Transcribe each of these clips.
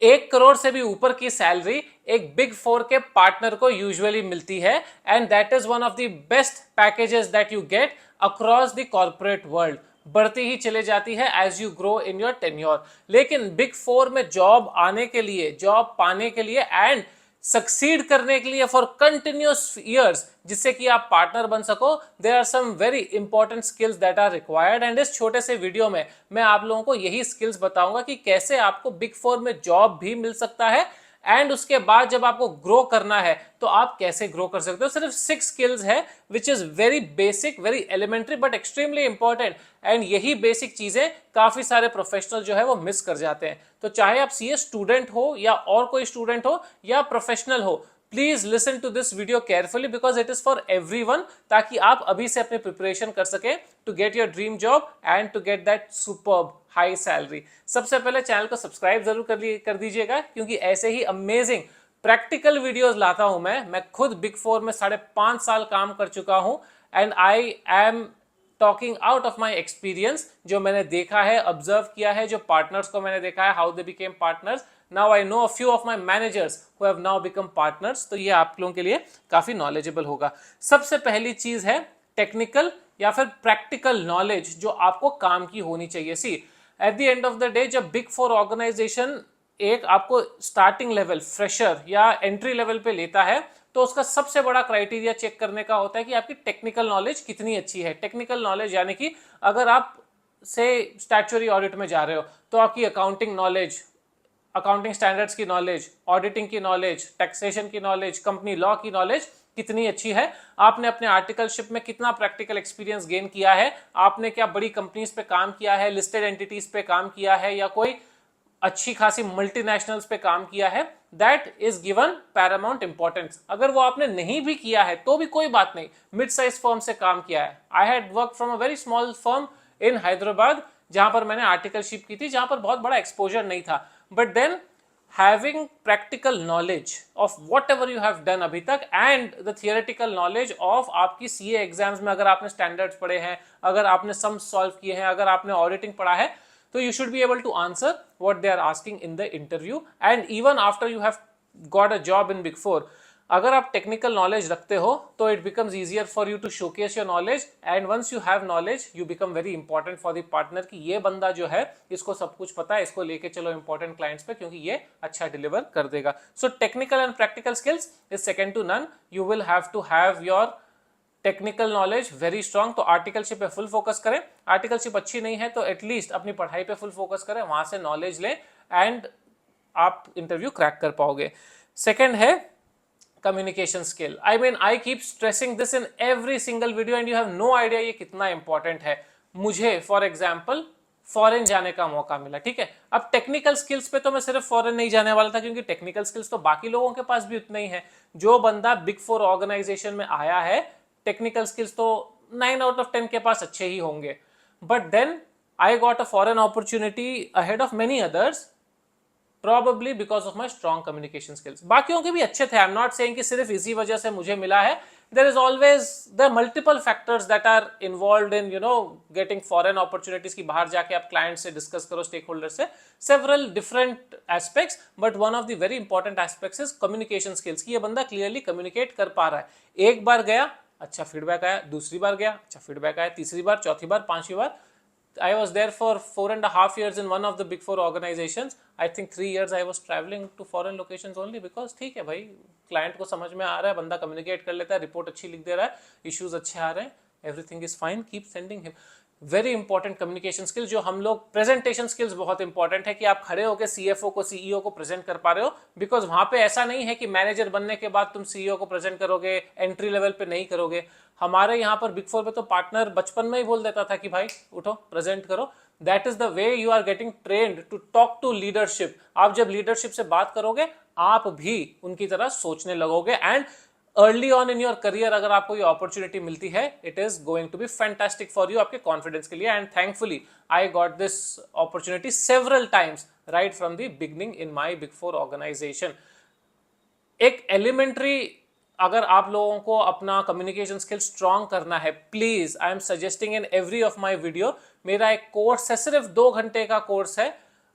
1 करोड़ से भी ऊपर की सैलरी एक बिग फोर के पार्टनर को यूजुअली मिलती है, and that is one of the best packages that you get across the corporate world. बढ़ती ही चले जाती है as you grow in your tenure. लेकिन बिग फोर में जॉब आने के लिए, जॉब पाने के लिए एंड सक्सीड करने के लिए फॉर कंटिन्यूस ईयर्स, जिससे कि आप पार्टनर बन सको, there are some very important skills that are required. And इस छोटे से वीडियो में मैं आप लोगों को यही स्किल्स बताऊंगा कि कैसे आपको बिग फोर में जॉब भी मिल सकता है, एंड उसके बाद जब आपको ग्रो करना है तो आप कैसे ग्रो कर सकते हो। सिर्फ 6 स्किल्स है which is very basic, very elementary but extremely important, and यही बेसिक चीजें काफी सारे प्रोफेशनल जो है वो मिस कर जाते हैं। तो चाहे आप सीए स्टूडेंट हो या और कोई स्टूडेंट हो या प्रोफेशनल हो, please listen to this video carefully because it is for everyone, ताकि आप अभी से अपनी प्रिपरेशन कर सके to get your dream job and to get that superb high salary. सबसे पहले चैनल को सब्सक्राइब जरूर कर दीजिएगा, क्योंकि ऐसे ही अमेजिंग प्रैक्टिकल वीडियोस लाता हूं मैं खुद बिग फोर में 5.5 साल काम कर चुका हूं, and I am talking out of my experience, जो मैंने देखा है, ऑब्जर्व किया है, जो पार्टनर्स को मैंने देखा है, how they became partners. Now I know a few of my managers who have now become partners, तो ये आप लोगों के लिए काफी नॉलेजेबल होगा। सबसे पहली चीज है टेक्निकल या फिर प्रैक्टिकल नॉलेज जो आपको काम की होनी चाहिए। See at the end of the day जब बिग फोर ऑर्गेनाइजेशन एक आपको स्टार्टिंग लेवल फ्रेशर या एंट्री लेवल पे लेता है, तो उसका सबसे बड़ा क्राइटेरिया चेक करने का होता है कि आपकी टेक्निकल नॉलेज कितनी अच्छी है। टेक्निकल नॉलेज यानी कि अगर आप से स्टैट्यूटरी ऑडिट में जा रहे हो तो आपकी अकाउंटिंग नॉलेज, अकाउंटिंग स्टैंडर्ड्स की नॉलेज, ऑडिटिंग की नॉलेज, टैक्सेशन की नॉलेज, कंपनी लॉ की नॉलेज कितनी अच्छी है, आपने अपने आर्टिकलशिप में कितना प्रैक्टिकल एक्सपीरियंस गेन किया है, आपने क्या बड़ी कंपनीज पे काम किया है, लिस्टेड एंटिटीज पे काम किया है, या कोई अच्छी खासी मल्टीनेशनल्स पे काम किया है, that is given Paramount importance. अगर वो आपने नहीं भी किया है तो भी कोई बात नहीं, मिड साइज फर्म से काम किया है। I had work from a very small firm in Hyderabad, जहां पर मैंने आर्टिकलशिप की थी, जहां पर बहुत बड़ा एक्सपोजर नहीं था, but then having practical knowledge of whatever you have done अभी तक and the theoretical knowledge of आपकी CA एग्जाम्स में अगर आपने स्टैंडर्ड्स पढ़े हैं, अगर आपने सम सॉल्व किए हैं, अगर आपने ऑडिटिंग पढ़ा है, तो you should be able to answer what they are asking in the interview and even after you have got a job in Big Four। अगर आप टेक्निकल नॉलेज रखते हो तो it becomes easier for you to showcase your knowledge, and once you have knowledge you become very important for the partner कि ये बंदा जो है इसको सब कुछ पता है, इसको लेके चलो इंपॉर्टेंट क्लाइंट्स पे, क्योंकि ये अच्छा डिलीवर कर देगा। So technical and practical skills is second to none. You will have to have your technical knowledge very strong. तो आर्टिकलशिप पे फुल फोकस करें, आर्टिकलशिप अच्छी नहीं है तो एटलीस्ट अपनी पढ़ाई पे फुल फोकस करें, वहां से नॉलेज लें एंड आप इंटरव्यू क्रैक कर पाओगे। सेकेंड है communication skill। I mean I keep stressing this in every single video and you have no idea ये कितना इंपॉर्टेंट है। मुझे फॉर एग्जाम्पल फॉरेन जाने का मौका मिला, ठीक है। अब टेक्निकल स्किल्स पे तो मैं सिर्फ फॉरेन नहीं जाने वाला था, क्योंकि टेक्निकल स्किल्स तो बाकी लोगों के पास भी उतना ही है। जो बंदा बिग फोर ऑर्गेनाइजेशन में आया है, टेक्निकल स्किल्स तो 9 आउट ऑफ 10 के पास अच्छे ही होंगे, but then I got a foreign opportunity ahead of many others, probably because of my strong communication skills। बाकियों के भी अच्छे थे, आई एम नॉट सेइंग कि सिर्फ इसी वजह से मुझे मिला है। there is always the multiple factors that are involved in getting foreign opportunities की बाहर जाके आप क्लाइंट से डिस्कस करो, स्टेक होल्डर से, several different aspects, but one of the very important aspects is communication skills कि ये बंदा क्लियरली कम्युनिकेट कर पा रहा है। एक बार गया अच्छा फीडबैक आया, दूसरी बार गया अच्छा फीडबैक आया, तीसरी बार, चौथी बार, पांचवी बार। I was there for 4.5 years in one of the big four organizations। I think 3 years I was traveling to foreign locations only because ठीक है भाई, क्लाइंट को समझ में आ रहा है, बंदा कम्युनिकेट कर लेता है, रिपोर्ट अच्छी लिख दे रहा है, इश्यूज अच्छे आ रहे हैं, everything is fine, keep sending him. Very important communication skills. जो हम लोग प्रेजेंटेशन स्किल्स बहुत इंपॉर्टेंट है कि आप खड़े होकर सीएफओ को, सीईओ को प्रेजेंट कर पा रहे हो, बिकॉज वहां पे ऐसा नहीं है कि मैनेजर बनने के बाद तुम सीईओ को प्रेजेंट करोगे, एंट्री लेवल पे नहीं करोगे। हमारे यहाँ पर बिग फोर में तो पार्टनर बचपन में ही बोल देता था कि भाई उठो प्रेजेंट करो। That is the way you are getting trained to talk to leadership. आप जब लीडरशिप से बात करोगे आप भी उनकी तरह सोचने लगोगे, and early on in your career अगर आपको ये अपॉर्चुनिटी मिलती है, it is going to be fantastic for you, आपके कॉन्फिडेंस के लिए। And thankfully I got this opportunity several times right from the beginning in my big four organisation. एक elementary अगर आप लोगों को अपना कम्युनिकेशन स्किल स्ट्रांग करना है, please I am suggesting in every of my video, मेरा एक कोर्स है, सिर्फ 2 घंटे का कोर्स है,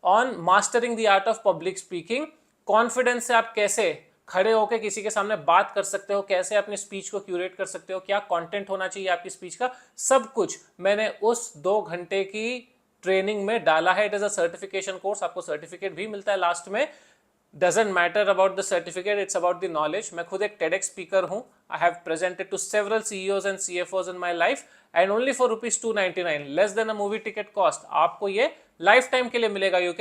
on mastering the art of public speaking, confidence से आप कैसे खड़े होकर किसी के सामने बात कर सकते हो, कैसे अपनी स्पीच को क्यूरेट कर सकते हो, क्या कंटेंट होना चाहिए आपकी स्पीच का, सब कुछ मैंने उस 2 घंटे की ट्रेनिंग में डाला है. It is a certification course, आपको सर्टिफिकेट भी मिलता है लास्ट में. Doesn't matter about the certificate, it's about the knowledge. मैं खुद एक TEDx speaker हूँ. I have presented to several CEOs and CFOs in my life and only for ₹299, less than a movie ticket cost. आपको ये life time के लिए मिलेगा. You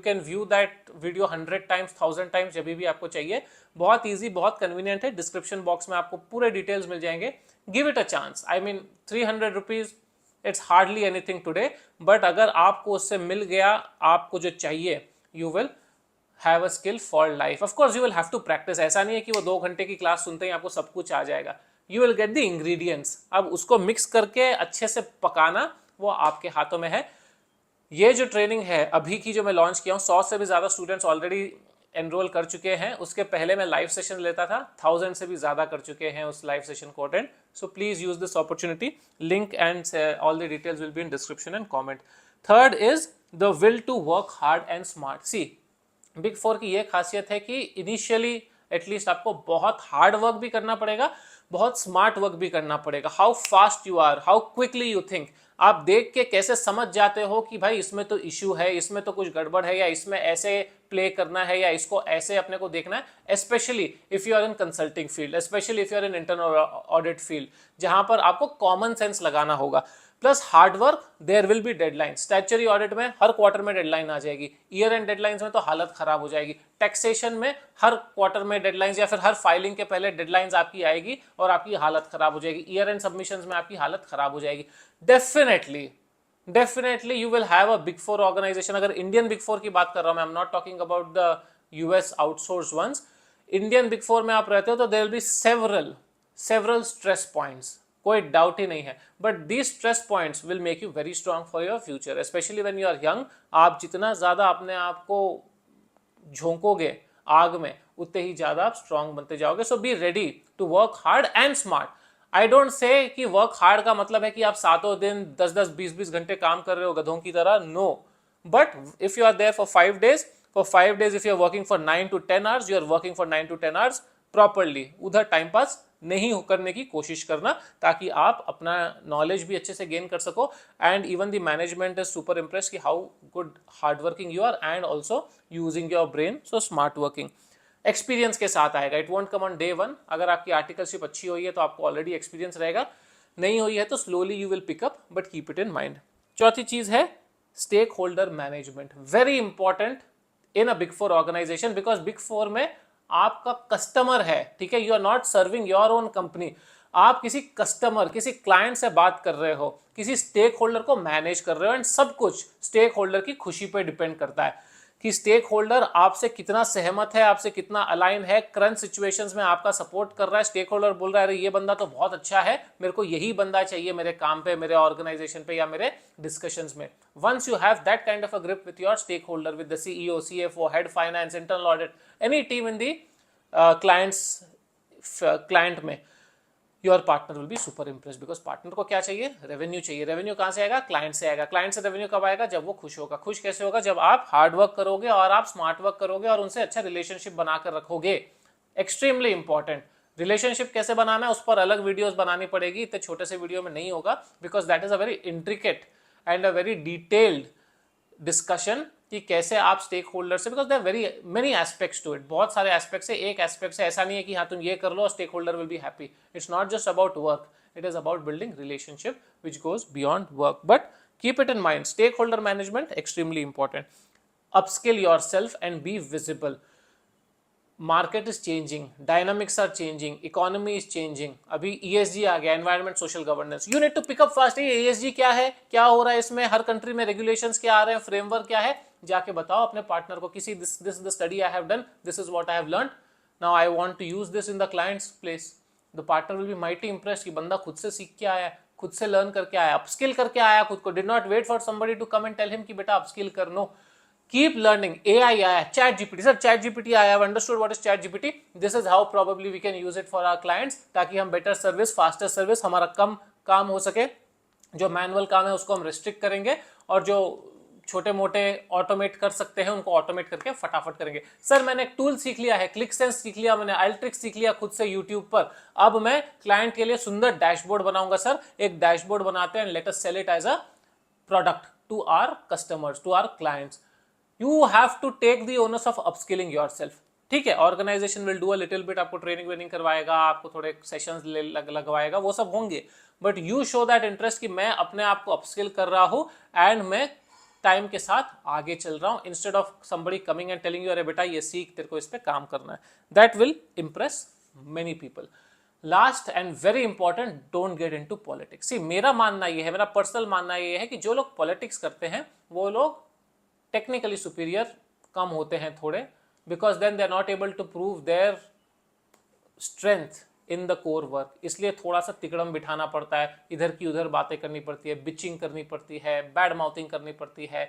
can view that video 100 times, 1000 times जब भी आपको चाहिए. बहुत easy, बहुत convenient है. डिस्क्रिप्शन बॉक्स में आपको पूरे डिटेल्स मिल जाएंगे. Give it a chance. I mean, ₹300, it's hardly anything today. But अगर आपको उससे मिल गया आपको जो चाहिए, you will have a skill for life. Of course you will have to practice. ऐसा नहीं है कि वो 2 घंटे की क्लास सुनते ही आपको सब कुछ आ जाएगा. You will get the ingredients. अब उसको मिक्स करके अच्छे से पकाना वो आपके हाथों में है. ये जो ट्रेनिंग है अभी की जो मैं लॉन्च किया हूँ, 100 से भी ज़्यादा स्टूडेंट्स ऑलरेडी एनरोल कर चुके हैं. उसके पहले मैं लाइव सेशन लेता था, 1000 से भी ज़्यादा कर चुके हैं उस लाइव सेशन को attend. So please use this opportunity. Link and all the details will be in description and comment. Third is the will to work hard and smart. See, big 4 की ये खासियत है कि इनिशियली एटलीस्ट आपको बहुत hard work भी करना पड़ेगा, बहुत स्मार्ट वर्क भी करना पड़ेगा. How fast you are, how quickly you think. आप देख के कैसे समझ जाते हो कि भाई इसमें तो इश्यू है, इसमें तो कुछ गड़बड़ है, या इसमें ऐसे प्ले करना है, या इसको ऐसे अपने को देखना है. Specially if you are in consulting field, specially if you are in internal audit field, जहां पर आपको कॉमन सेंस लगाना होगा. Plus hard work, there will be deadline. Statutory audit में हर क्वार्टर में डेडलाइन आ जाएगी. ईयर एंड डेडलाइंस में तो हालत खराब हो जाएगी. टैक्सेशन में हर क्वार्टर में डेडलाइंस या फिर हर फाइलिंग के पहले डेडलाइंस आपकी आएगी और आपकी हालत खराब हो जाएगी. ईयर एंड सबमिशंस में आपकी हालत खराब हो जाएगी. Definitely you will have a big 4 organisation. अगर इंडियन बिग 4 की बात कर रहा हूं मैं, I am not talking about the US outsource ones. Indian big 4 में आप रहते हो तो there will be several stress points, कोई डाउट ही नहीं है. But these stress points will make you very strong for your future, specially when you are young. आप जितना ज्यादा अपने आप को झोंकोगे आग में, उतने ही ज्यादा आप स्ट्रांग बनते जाओगे. So be ready to work hard and smart. I don't say कि वर्क हार्ड का मतलब है कि आप सातों दिन 10-10, 20-20 घंटे काम कर रहे हो गधों की तरह. No, but if you are there for 5 days, for 5 days if you are working for 9 to 10 hours, you are working for 9 to 10 hours properly. उधर टाइम पास नहीं करने की कोशिश करना, ताकि आप अपना नॉलेज भी अच्छे से गेन कर सको. And even the management is super impress कि how good hard working you are and also using your brain. So smart working experience के साथ आएगा. It won't come on day 1. अगर आपकी आर्टिकलशिप अच्छी हुई है तो आपको ऑलरेडी एक्सपीरियंस रहेगा. नहीं हुई है तो slowly you will pick up, but keep it in mind. चौथी चीज है stake holder management. Very important in a big 4 organisation, because big 4 में आपका कस्टमर है. ठीक है, you are not serving your own company. आप किसी कस्टमर, किसी क्लाइंट से बात कर रहे हो, किसी स्टेक होल्डर को मैनेज कर रहे हो. एंड सब कुछ स्टेक होल्डर की खुशी पे डिपेंड करता है कि स्टेक होल्डर आपसे कितना सहमत है, आपसे कितना अलाइन है, करंट सिचुएशंस में आपका सपोर्ट कर रहा है. स्टेक होल्डर बोल रहा है अरे ये बंदा तो बहुत अच्छा है, मेरे को यही बंदा चाहिए मेरे काम पे, मेरे ऑर्गेनाइजेशन पे या मेरे डिस्कशंस में. Once you have that kind of a grip with your stake holder, with the CEO, CFO, head finance, internal audit, any team in the client में, your partner will be super impress. Because partner को क्या चाहिए? Revenue चाहिए. Revenue कहाँ से आएगा? Client से आएगा. क्लाइंट से रेवेन्यू कब आएगा? जब वो खुश होगा. खुश कैसे होगा? जब आप हार्ड वर्क करोगे और आप स्मार्ट वर्क करोगे और उनसे अच्छा रिलेशनशिप बनाकर रखोगे. Extremely important. रिलेशनशिप कैसे बनाना है उस पर अलग वीडियोस बनानी पड़ेगी, इतने छोटे से वीडियो में नहीं होगा, because that is a very intricate and a very detailed discussion कि कैसे आप स्टेक होल्डर से, because there very many aspects to it. बहुत सारे एस्पेक्ट्स है. एक एस्पेक्ट से ऐसा नहीं है कि हाँ तुम ये कर लो stake holder will be happy. It's not just about work, it is about building relationship which goes beyond work. But keep it in mind, stake holder management extremely important. Upskill yourself and be visible. Market is changing, dynamics are changing, economy is changing. अभी ESG आ गया, environment social governance. You need to pick up fast. ESG क्या है, क्या हो रहा है इसमें, हर कंट्री में रेगुलेशंस क्या आ रहे हैं, फ्रेमवर्क क्या है, जाके बताओ अपने पार्टनर को किसी this the study I have done, this is what I have learned, now I want to use this in the client's place. The partner will be mighty impressed कि बंदा खुद से सीख के आया, खुद से लर्न करके आया, अपस्किल करके आया खुद को. Did not wait for somebody to come and tell him कि बेटा अपस्किल कर. No, keep learning. AI आया, chat GPT. Sir chat GPT आया, I've understood what is chat GPT. This is how probably we can use it for our clients, ताकि हम better service, faster service, हमारा कम काम हो सके. जो मैनुअल काम है उसको हम रिस्ट्रिक्ट करेंगे और जो छोटे मोटे ऑटोमेट कर सकते हैं उनको ऑटोमेट करके फटाफट करेंगे। सर मैंने एक टूल सीख लिया है, क्लिक सेंस सीख लिया, मैंने आल्ट्रिक्स सीख लिया खुद से यूट्यूब पर, अब मैं क्लाइंट के लिए सुंदर डैशबोर्ड बनाऊंगा। सर एक डैशबोर्ड बनाते हैं, let us sell it as a product to our customers, to our clients. You have to take the owners of upskilling yourself. ठीक है, organisation will do a little bit, आपको training वेनिंग करवाएगा, आपको थोड़े सेशंस लगवाएगा, वो सब होंगे, but you show that interest कि मैं अपने आप को अपस्किल कर रहा हूं एंड मैं टाइम के साथ आगे चल रहा हूं, instead of somebody coming and telling you अरे बेटा ये सीख, तेरे को इस पे काम करना है। That will impress many people. Last and very important, don't get into politics. See मेरा मानना ये है, मेरा पर्सनल मानना ये है कि जो लोग पॉलिटिक्स करते हैं वो लोग टेक्निकली सुपीरियर कम होते हैं थोड़े, because then they are not able to prove their strength in the core work, इसलिए थोड़ा सा तिकड़म बिठाना पड़ता है, इधर की उधर बातें करनी पड़ती है, बिचिंग करनी पड़ती है, बैड माउथिंग करनी पड़ती है,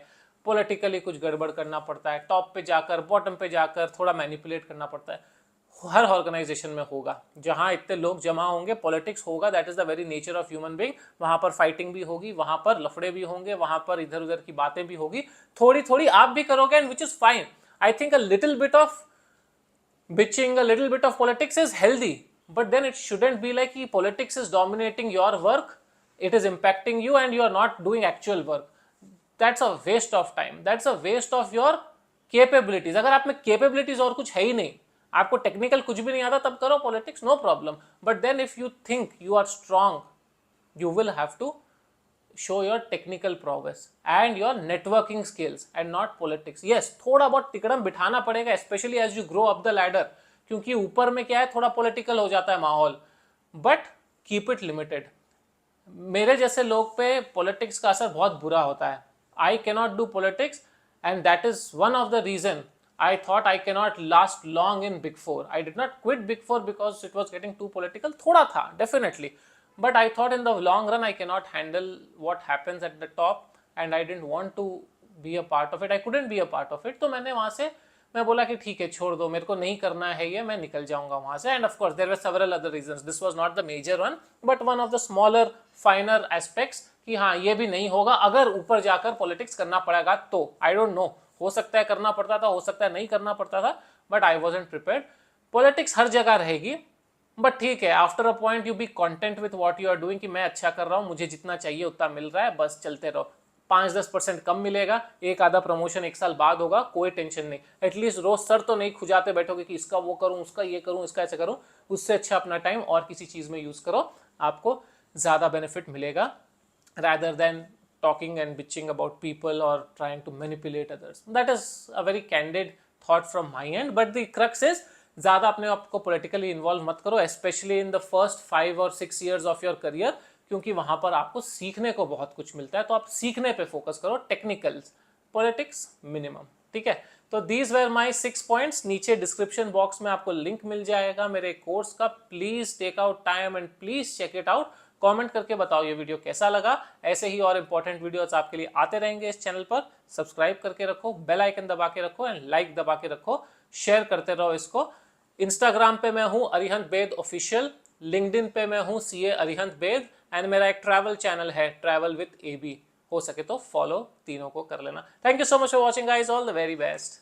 पॉलिटिकली कुछ गड़बड़ करना पड़ता है, टॉप पे जाकर बॉटम पे जाकर थोड़ा मैनिपुलेट करना पड़ता है। हर ऑर्गेनाइजेशन में होगा, जहां इतने लोग जमा होंगे पॉलिटिक्स होगा, that is the very nature of human being. वहां पर फाइटिंग भी होगी, वहां पर लफड़े भी होंगे, वहां पर इधर उधर की बातें भी होगी, थोड़ी थोड़ी आप भी करोगे, and which is fine. I think a little bit of bitching, a little bit of politics is healthy, but then it shouldn't be like politics is dominating your work, it is impacting you and you are not doing actual work. That's a waste of time, that's a waste of your capabilities। अगर आप में capabilities और कुछ है ही नहीं, आपको technical कुछ भी नहीं आता, तब करो politics, no problem, but then if you think you are strong, you will have to show your technical prowess and your networking skills and not politics। yes, थोड़ा बहुत तिकड़म बिठाना पड़ेगा, especially as you grow up the ladder, क्योंकि ऊपर में क्या है थोड़ा पॉलिटिकल हो जाता है माहौल, बट कीप इट लिमिटेड। मेरे जैसे लोग पे पॉलिटिक्स का असर बहुत बुरा होता है। I cannot do politics and that is one of the reason I thought I cannot last long in Big Four. I did not quit Big Four because it was getting too political. थोड़ा था, definitely. But I thought in the long run I cannot handle what happens at the top and I didn't want to be a part of it. I couldn't be a part of it. तो मैंने वहाँ से मैं बोला कि ठीक है छोड़ दो, मेरे को नहीं करना है ये, मैं निकल जाऊंगा वहाँ से। And of course there were several other reasons. This was not the major one, but one of the smaller, finer aspects कि हाँ ये भी नहीं होगा अगर ऊपर जाकर पॉलिटिक्स करना पड़ेगा तो। I don't know, हो सकता है करना पड़ता था, हो सकता है नहीं करना पड़ता था, but I wasn't prepared. Politics हर जगह रहेगी, बट ठीक है, after a point you be content with what you are doing कि मैं अच्छा कर रहा हूँ, मुझे जितना चाहिए उतना मिल रहा है, बस चलते रहो। 5-10% कम मिलेगा, एक आधा प्रमोशन एक साल बाद होगा, कोई टेंशन नहीं। एटलीस्ट रोज सर तो नहीं खुजाते बैठोगे कि इसका वो करूँ, उसका ये करूँ, इसका ऐसा करूँ। उससे अच्छा अपना टाइम और किसी चीज में यूज करो, आपको ज्यादा बेनिफिट मिलेगा, rather than talking and bitching about people or trying to manipulate others. That is a very candid thought from my end, but the crux is ज़्यादा अपने आप को politically involve मत करो, especially in the first 5 or 6 years of your career, क्योंकि वहाँ पर आपको सीखने को बहुत कुछ मिलता है, तो आप सीखने पे फोकस करो, टेक्निकल्स, पॉलिटिक्स मिनिमम। ठीक है, तो दीज वेर माई 6 पॉइंट्स। नीचे डिस्क्रिप्शन बॉक्स में आपको लिंक मिल जाएगा मेरे कोर्स का, please take out time and please check it out. Comment करके बताओ ये वीडियो कैसा लगा। ऐसे ही और इंपॉर्टेंट वीडियोस आपके लिए आते रहेंगे इस चैनल पर। सब्सक्राइब करके रखो, बेल आइकन दबा के रखो एंड लाइक दबा के रखो, शेयर करते रहो इसको। इंस्टाग्राम पे मैं हूं अरिहंत बेद ऑफिशियल, लिंक्डइन पे मैं हूं सीए अरिहंत बेद, एंड मेरा एक ट्रैवल चैनल है ट्रैवल विद एबी, हो सके तो फॉलो तीनों को कर लेना। Thank you so much for watching guys, all the very best.